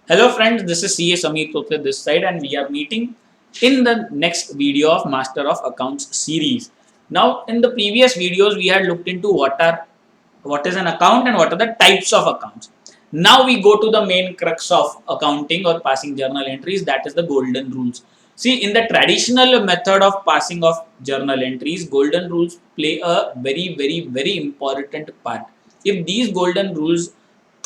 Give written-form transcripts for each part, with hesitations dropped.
Hello friends, this is CA Samir Totle this side and we are meeting in the next video of Master of Accounts series. Now in the previous videos we had looked into what is an account and what are the types of accounts. Now we go to the main crux of accounting or passing journal entries, that is the golden rules. See, in the traditional method of passing of journal entries, golden rules play a very important part. If these golden rules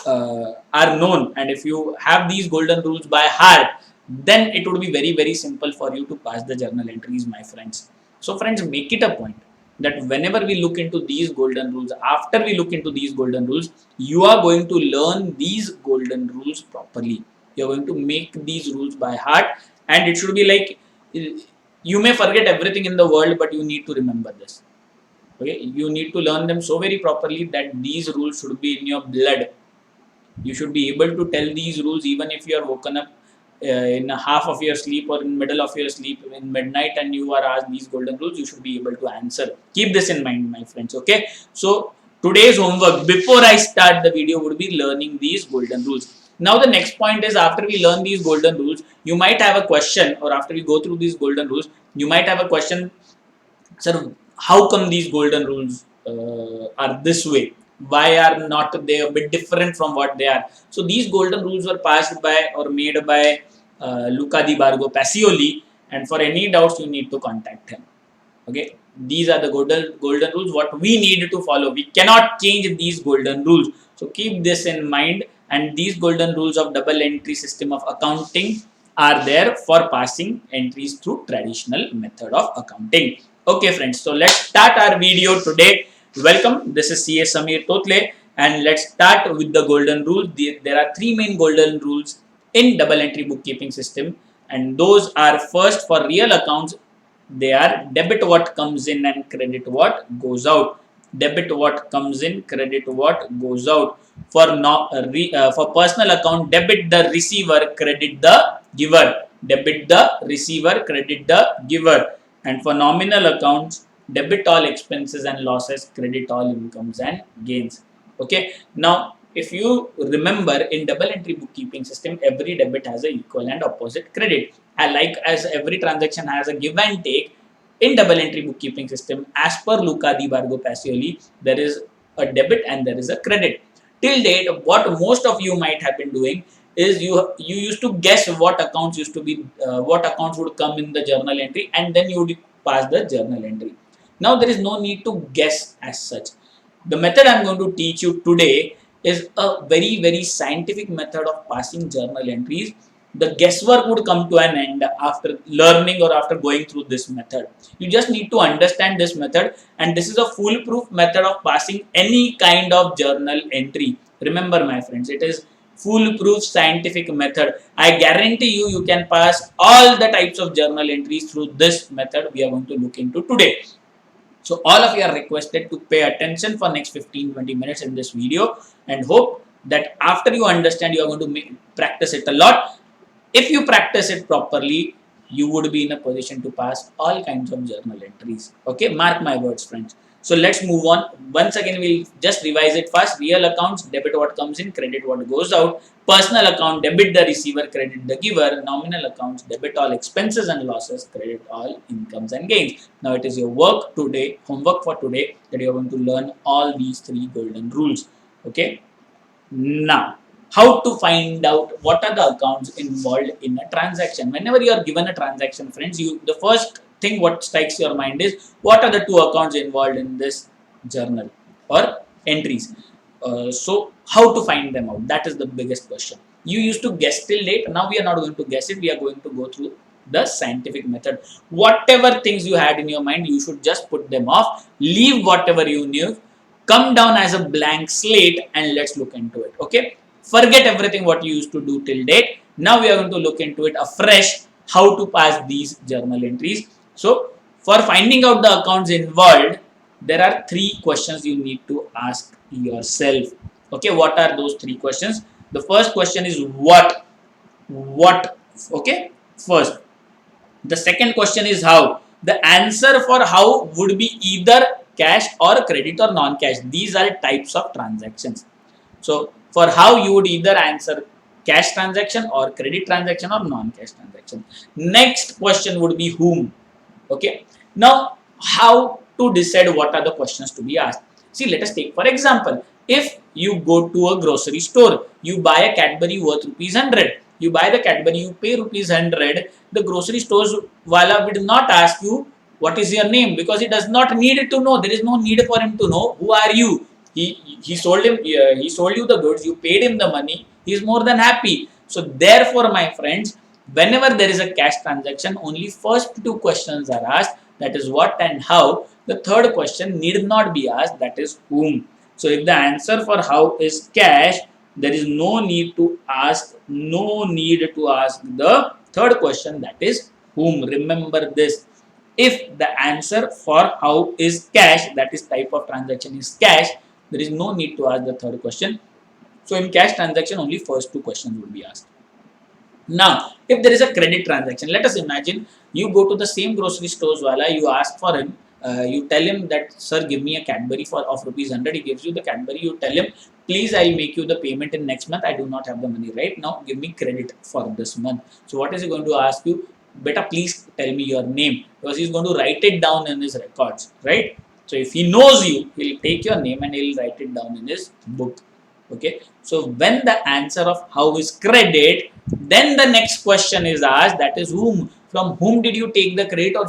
are known and if you have these golden rules by heart, then it would be very simple for you to pass the journal entries, my friends. So friends, make it a point that whenever we look into these golden rules, after we look into these golden rules, you are going to learn these golden rules properly. You're going to make these rules by heart, and it should be like, you may forget everything in the world, but you need to remember this. Okay, you need to learn them so very properly that these rules should be in your blood. You should be able to tell these rules even if you are woken up in a half of your sleep or in middle of your sleep in midnight and you are asked these golden rules, you should be able to answer. Keep this in mind, my friends. Okay, so today's homework before I start the video would be learning these golden rules. Now the next point is, after we learn these golden rules, you might have a question, or after we go through these golden rules, you might have a question, sir, how come these golden rules are this way? Why are not they a bit different from what they are? So these golden rules were passed by or made by Luca di Bargo Pacioli, and for any doubts you need to contact him. Okay, these are the golden rules what we need to follow. We cannot change these golden rules, so keep this in mind. And these golden rules of double entry system of accounting are there for passing entries through traditional method of accounting. Okay friends, so let's start our video today. Welcome, this is CA Samir Totle, and let's start with the golden rule. There are three main golden rules in double entry bookkeeping system, and those are: first, for real accounts, they are debit what comes in and credit what goes out. Debit what comes in, credit what goes out. For personal account, debit the receiver, credit the giver. Debit the receiver, credit the giver. And for nominal accounts, debit all expenses and losses, credit all incomes and gains. Okay, now if you remember, in double entry bookkeeping system, every debit has a equal and opposite credit. And like as every transaction has a give and take, in double entry bookkeeping system, as per Luca di Bargo Pacioli, there is a debit and there is a credit. Till date, what most of you might have been doing is you used to guess what accounts used to be what accounts would come in the journal entry, and then you would pass the journal entry. Now there is no need to guess as such. The method I'm going to teach you today is a very scientific method of passing journal entries. The guesswork would come to an end after learning or after going through this method. You just need to understand this method, and this is a foolproof method of passing any kind of journal entry. Remember, my friends, it is foolproof scientific method. I guarantee you, you can pass all the types of journal entries through this method we are going to look into today. So all of you are requested to pay attention for next 15-20 minutes in this video, and hope that after you understand, you are going to practice it a lot. If you practice it properly, you would be in a position to pass all kinds of journal entries. Okay, mark my words, friends. So let's move on. Once again, we'll just revise it fast. Real accounts, debit what comes in, credit what goes out. Personal account, debit the receiver, credit the giver. Nominal accounts, debit all expenses and losses, credit all incomes and gains. Now it is your work today, homework for today, that you are going to learn all these three golden rules. Okay, now how to find out what are the accounts involved in a transaction. Whenever you are given a transaction, friends, the first thing what strikes your mind is, what are the two accounts involved in this journal or entries. So how to find them out, that is the biggest question. You used to guess till date. Now we are not going to guess it, we are going to go through the scientific method. Whatever things you had in your mind, you should just put them off, leave whatever you knew, come down as a blank slate, and let's look into it. Okay, forget everything what you used to do till date. Now we are going to look into it afresh, how to pass these journal entries. So for finding out the accounts involved, there are three questions you need to ask yourself. Okay, what are those three questions? The first question is what. Okay, first. The second question is how. The answer for how would be either cash or credit or non-cash. These are types of transactions. So for how, you would either answer cash transaction or credit transaction or non-cash transaction. Next question would be whom. Okay. Now, how to decide what are the questions to be asked? See, let us take for example. If you go to a grocery store, you buy a Cadbury worth rupees 100. You buy the Cadbury, you pay rupees 100. The grocery stores wala will not ask you what is your name, because he does not need to know. There is no need for him to know who are you. He sold him. He sold you the goods. You paid him the money. He is more than happy. So therefore, my friends, whenever there is a cash transaction, only first two questions are asked, that is what and how. The third question need not be asked, that is whom. So if the answer for how is cash, there is no need to ask the third question, that is whom. Remember this. If the answer for how is cash, that is type of transaction is cash, there is no need to ask the third question. So in cash transaction, only first two questions will be asked. Now, if there is a credit transaction, let us imagine you go to the same grocery stores wala, you ask for him, you tell him that, sir, give me a Cadbury of rupees 100. He gives you the Cadbury. You tell him, please, I'll make you the payment in next month. I do not have the money right now. Give me credit for this month. So what is he going to ask you? Beta, please tell me your name, because he's going to write it down in his records, right? So if he knows you, he'll take your name and he'll write it down in his book. Okay, so when the answer of how is credit, then the next question is asked, that is whom. From whom did you take the credit, or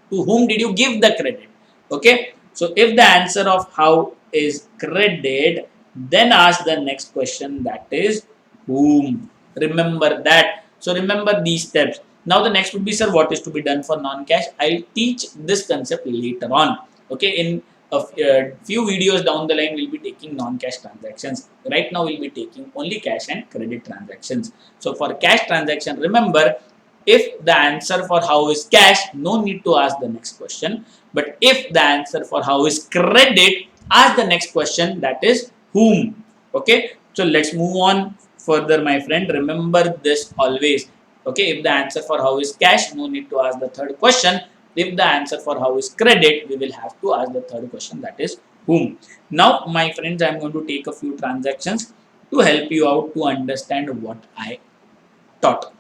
to whom did you give the credit? Okay, so if the answer of how is credit, then ask the next question, that is whom. Remember that. So remember these steps. Now the next would be, sir, what is to be done for non-cash? I'll teach this concept later on. Okay, in a few videos down the line, we'll be taking non-cash transactions. Right now, we'll be taking only cash and credit transactions. So for cash transaction, remember, if the answer for how is cash, no need to ask the next question. But if the answer for how is credit, ask the next question, that is whom. Okay, so let's move on further, my friend. Remember this always. Okay, if the answer for how is cash, no need to ask the third question. If the answer for how is credit, we will have to ask the third question, that is whom. Now, my friends, I am going to take a few transactions to help you out to understand what I taught.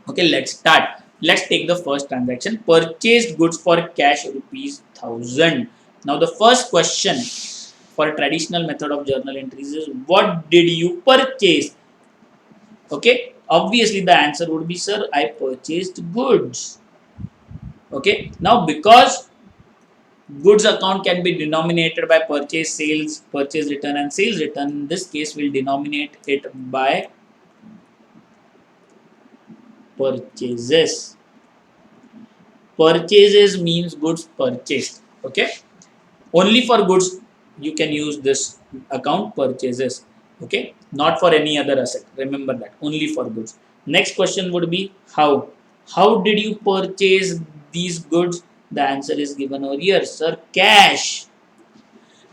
Okay, let's start. Let's take the first transaction. Purchased goods for cash rupees 1000. Now, the first question for traditional method of journal entries is, what did you purchase? Okay, obviously the answer would be, sir, I purchased goods. Okay, now because goods account can be denominated by purchase, sales, purchase return and sales return, in this case we'll denominate it by purchases. Purchases means goods purchased. Okay, only for goods you can use this account, purchases. Okay, not for any other asset. Remember that, only for goods. Next question would be how. How did you purchase these goods? The answer is given over here, sir, cash.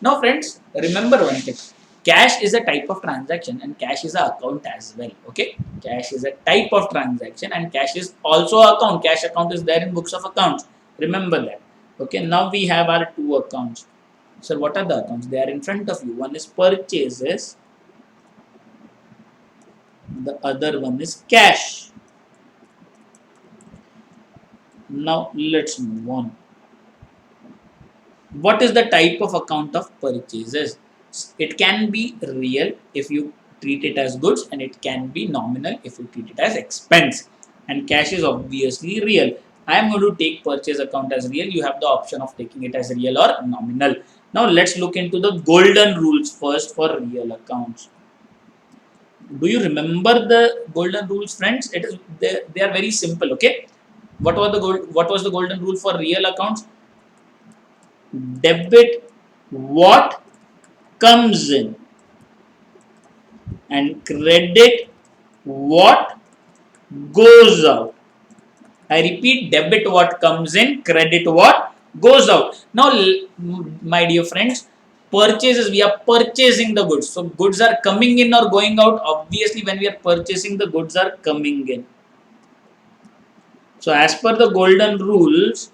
Now, friends, remember one thing. Cash is a type of transaction and cash is an account as well. Okay, cash is a type of transaction and cash is also account. Cash account is there in books of accounts. Remember that. Okay, now we have our two accounts. So, what are the accounts? They are in front of you. One is purchases, the other one is cash. Now, let's move on. What is the type of account of purchases? It can be real if you treat it as goods, and it can be nominal if you treat it as expense. And cash is obviously real. I am going to take purchase account as real. You have the option of taking it as real or nominal. Now let's look into the golden rules first for real accounts. Do you remember the golden rules, friends? It is they are very simple. Okay, what was the golden rule for real accounts? Debit what comes in and credit what goes out. I repeat, debit what comes in, credit what goes out. Now, my dear friends, purchases, we are purchasing the goods. So, goods are coming in or going out. Obviously, when we are purchasing, the goods are coming in. So, as per the golden rules,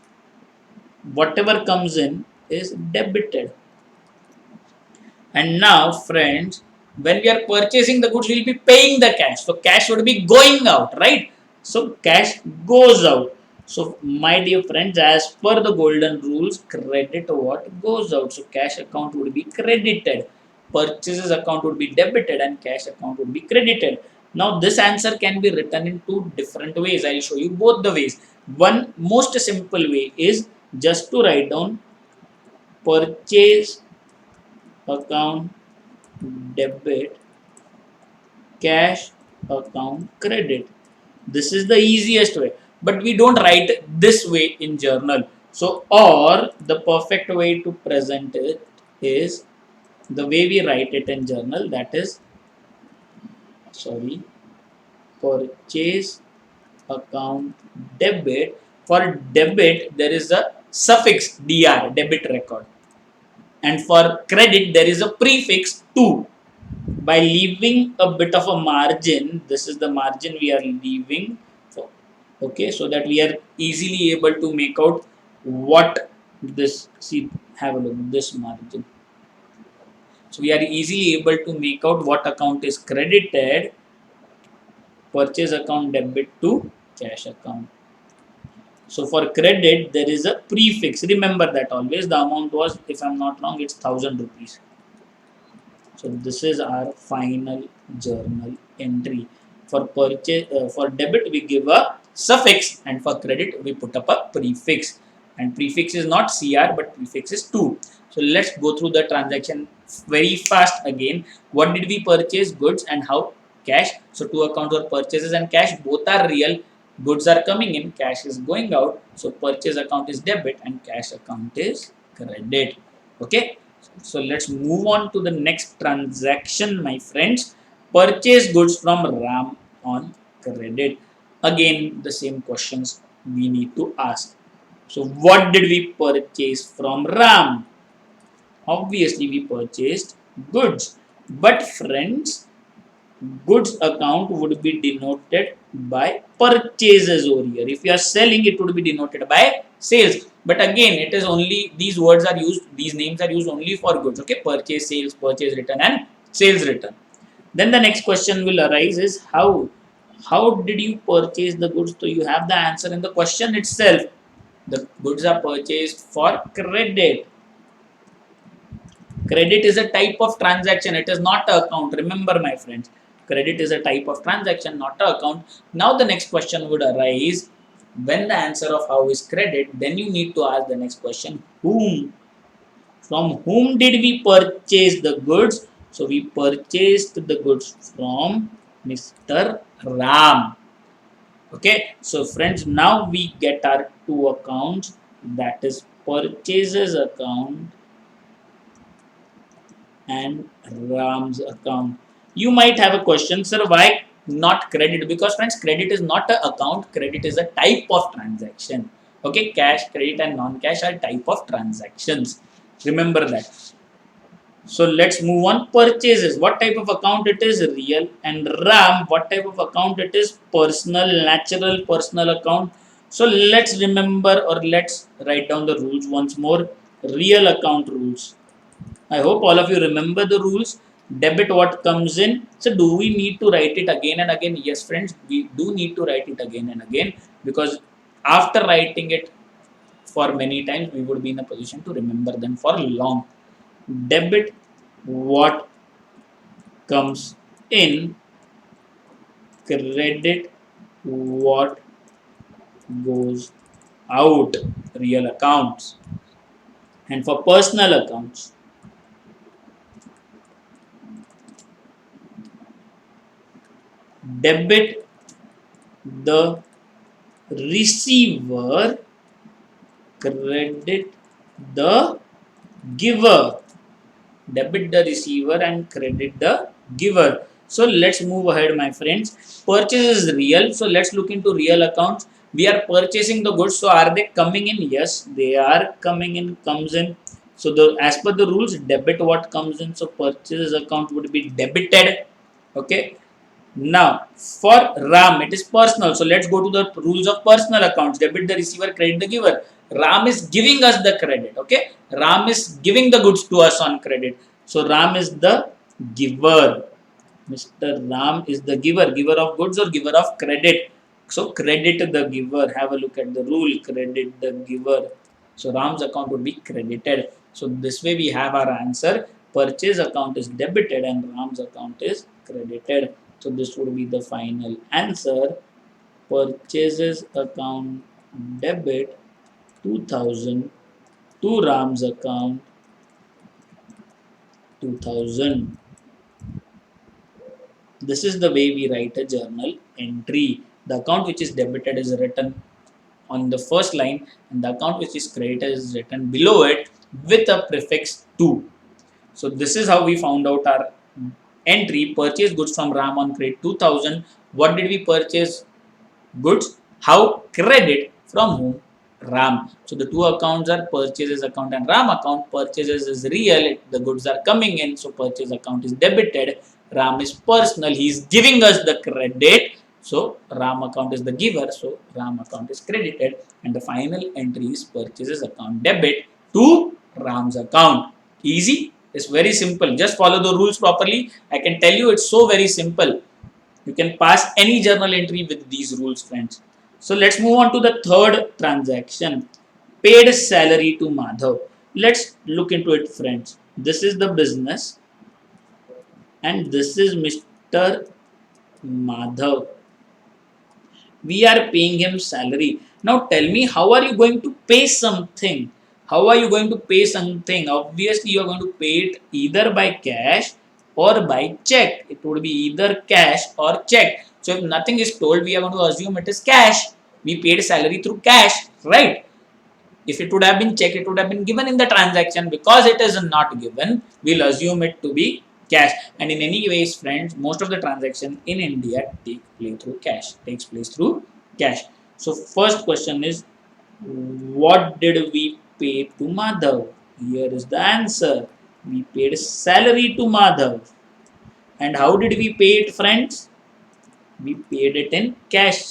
whatever comes in is debited. And now, friends, When we are purchasing the goods, we'll be paying the cash. So cash would be going out, right? So cash goes out. So my dear friends, as per the golden rules, credit what goes out. So cash account would be credited, purchases account would be debited, and cash account would be credited. Now this answer can be written in two different ways. I'll show you both the ways. One most simple way is just to write down purchase account debit, cash account credit. This is the easiest way, but we don't write this way in journal. So, or the perfect way to present it is the way we write it in journal, that is, sorry, purchase account debit. For debit, there is a suffix dr, debit record, and for credit, there is a prefix to. By leaving a bit of a margin, this is the margin we are leaving, so, okay, so that we are easily able to make out what this, see, have a look, this margin. So we are easily able to make out what account is credited, purchase account debit to cash account. So for credit, there is a prefix. Remember that always. The amount was, if I'm not wrong, it's 1000 rupees. So this is our final journal entry. For purchase, for debit we give a suffix, and for credit we put up a prefix. And prefix is not CR, but prefix is to. So let's go through the transaction very fast again. What did we purchase? Goods, and how? Cash. So two accounts were purchases and cash. Both are real. Goods are coming in, cash is going out. So purchase account is debit and cash account is credit. Okay. So let's move on to the next transaction, my friends. Purchase goods from Ram on credit. Again, the same questions we need to ask. So what did we purchase from Ram? Obviously, we purchased goods. But friends, goods account would be denoted by purchases over here. If you are selling, it would be denoted by sales. But again, it is only, these words are used, these names are used only for goods. Okay, purchase, sales, purchase return, and sales return. Then the next question will arise is how? How did you purchase the goods? So you have the answer in the question itself. The goods are purchased for credit. Credit is a type of transaction. It is not an account. Remember, my friends. Credit is a type of transaction, not an account. Now the next question would arise. When the answer of how is credit, then you need to ask the next question. Whom? From whom did we purchase the goods? So we purchased the goods from Mr. Ram. Okay. So friends, now we get our two accounts. That is purchases account and Ram's account. You might have a question, sir, why not credit? Because friends, credit is not an account, credit is a type of transaction. Okay, cash, credit, and non-cash are type of transactions. Remember that. So let's move on. Purchases. What type of account it is? Real. And Ram, what type of account it is? Personal, natural, personal account. So let's remember, or let's write down the rules once more. Real account rules. I hope all of you remember the rules. Debit what comes in. So do we need to write it again and again? Yes, friends, we do need to write it again and again, because after writing it for many times, we would be in a position to remember them for long. Debit what comes in. Credit what goes out. Real accounts. And for personal accounts, debit the receiver, credit the giver. Debit the receiver and credit the giver. So let's move ahead, my friends. Purchase is real. So let's look into real accounts. We are purchasing the goods. So are they coming in? Yes, they are coming in, comes in. So the as per the rules, debit what comes in. So purchase account would be debited. Okay. Now, for Ram, it is personal. So let's go to the rules of personal accounts. Debit the receiver, credit the giver. Ram is giving us the credit. Okay. Ram is giving the goods to us on credit. So Ram is the giver. Mr. Ram is the giver. Giver of goods or giver of credit? So credit the giver. Have a look at the rule. Credit the giver. So Ram's account would be credited. So this way we have our answer. Purchase account is debited and Ram's account is credited. So this would be the final answer. Purchases account debit 2000 to Ram's account 2000. This is the way we write a journal entry. The account which is debited is written on the first line and the account which is credited is written below it with a prefix to. So this is how we found out our entry. Purchase goods from Ram on credit 2000. What did we purchase goods? How? Credit. From whom? Ram. So the two accounts are purchases account and Ram account. Purchases is real, the goods are coming in, so purchase account is debited. Ram is personal, he is giving us the credit, so Ram account is the giver, so Ram account is credited, and the final entry is purchases account debit to Ram's account. Easy, it's very simple. Just follow the rules properly. I can tell you it's so very simple. You can pass any journal entry with these rules, friends. So let's move on to the third transaction. Paid salary to Madhav. Let's look into it, friends. This is the business and this is Mr. Madhav. We are paying him salary. Now tell me, how are you going to pay something? How are you going to pay something? Obviously, you are going to pay it either by cash or by check. It would be either cash or check. So if nothing is told, we are going to assume it is cash. We paid salary through cash, right? If it would have been check, it would have been given in the transaction. Because it is not given, we'll assume it to be cash. And in any ways, friends, most of the transaction in India takes place through cash. So first question is, what did we pay to Madhav? Here is the answer. We paid salary to Madhav. And how did we pay it, friends? We paid it in cash.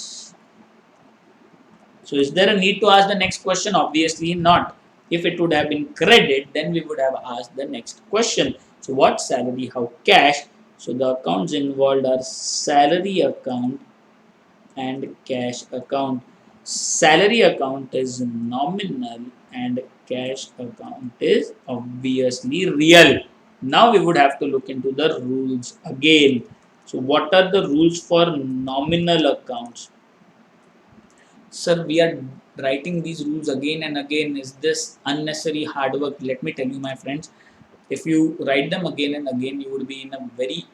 So is there a need to ask the next question? Obviously not. If it would have been credit, then we would have asked the next question. So what salary, how cash? So the accounts involved are salary account and cash account. Salary account is nominal and cash account is obviously real. Now we would have to look into the rules again. So what are the rules for nominal accounts? Sir, we are writing these rules again and again. Is this unnecessary hard work? Let me tell you, my friends, if you write them again and again, you would be in a very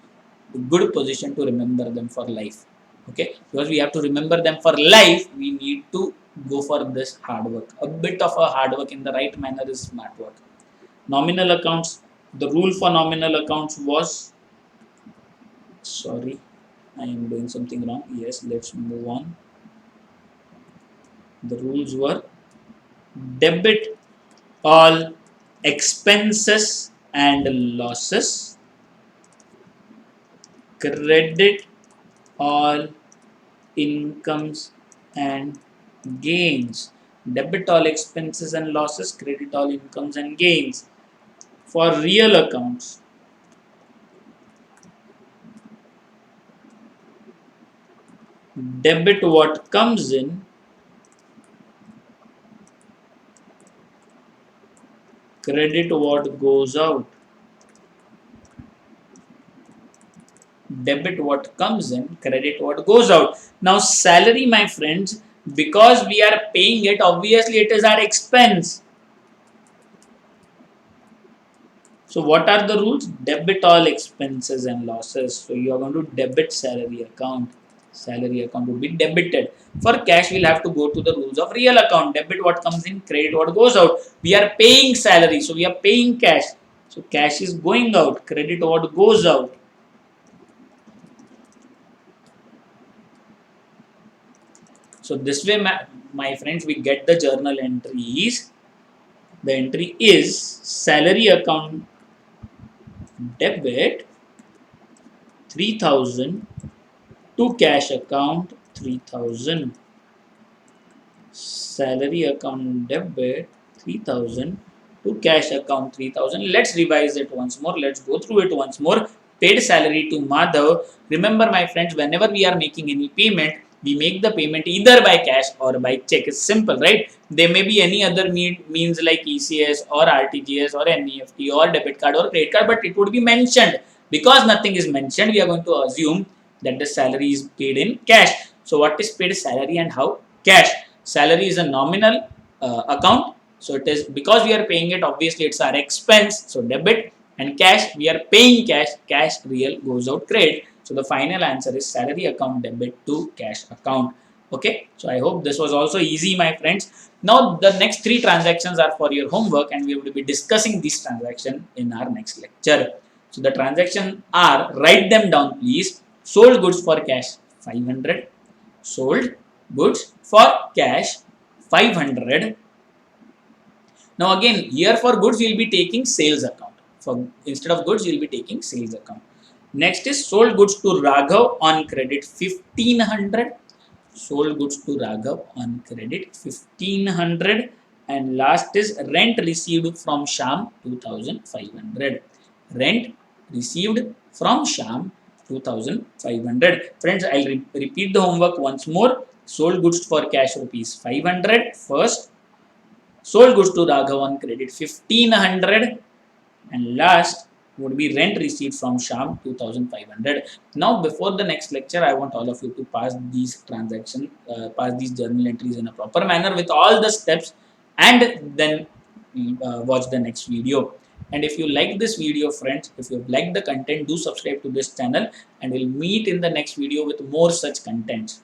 good position to remember them for life. Okay, because we have to remember them for life, we need to go for this hard work. A bit of a hard work in the right manner is smart work. Nominal accounts, the rule for nominal accounts was, sorry, I am doing something wrong. Yes, let's move on. The rules were debit all expenses and losses, credit all incomes and gains. Debit all expenses and losses, credit all incomes and gains. For real accounts, debit what comes in, credit what goes out. Debit what comes in, credit what goes out. Now salary, my friends, because we are paying it, obviously it is our expense. So what are the rules? Debit all expenses and losses. So you are going to debit salary account. Salary account will be debited. For cash, we'll have to go to the rules of real account. Debit what comes in, credit what goes out. We are paying salary, so we are paying cash. So cash is going out, credit what goes out. So this way, my friends, we get the journal entries. The entry is salary account debit 3000 to cash account 3000. Salary account debit 3000 to cash account 3000. Let's revise it once more. Let's go through it once more. paid salary to Madhav. Remember, my friends, whenever we are making any payment, we make the payment either by cash or by check. It's simple, right? There may be any other means like ECS or RTGS or NEFT or debit card or credit card, but it would be mentioned. Because nothing is mentioned, we are going to assume that the salary is paid in cash. So what is paid salary and how? Cash. Salary is a nominal account. So it is, because we are paying it, obviously it's our expense. So debit, and cash, we are paying cash. Cash real goes out credit. So the final answer is salary account debit to cash account. Okay. So I hope this was also easy, my friends. Now the next three transactions are for your homework, and we will be discussing this transaction in our next lecture. So the transaction are, write them down please. Sold goods for cash 500. Sold goods for cash 500. Now again, here for goods you will be taking sales account. For instead of goods you will be taking sales account. Next is sold goods to Raghav on credit 1500. Sold goods to Raghav on credit 1500. And last is rent received from Sham 2500. Rent received from Sham 2500. Friends, I'll repeat the homework once more. Sold goods for cash rupees 500 first. Sold goods to Raghav on credit 1500. And last would be rent received from Sham 2500. Now before the next lecture, I want all of you to pass these transactions, pass these journal entries in a proper manner with all the steps, and then watch the next video. And if you like this video, friends, if you like the content, do subscribe to this channel, and we'll meet in the next video with more such contents.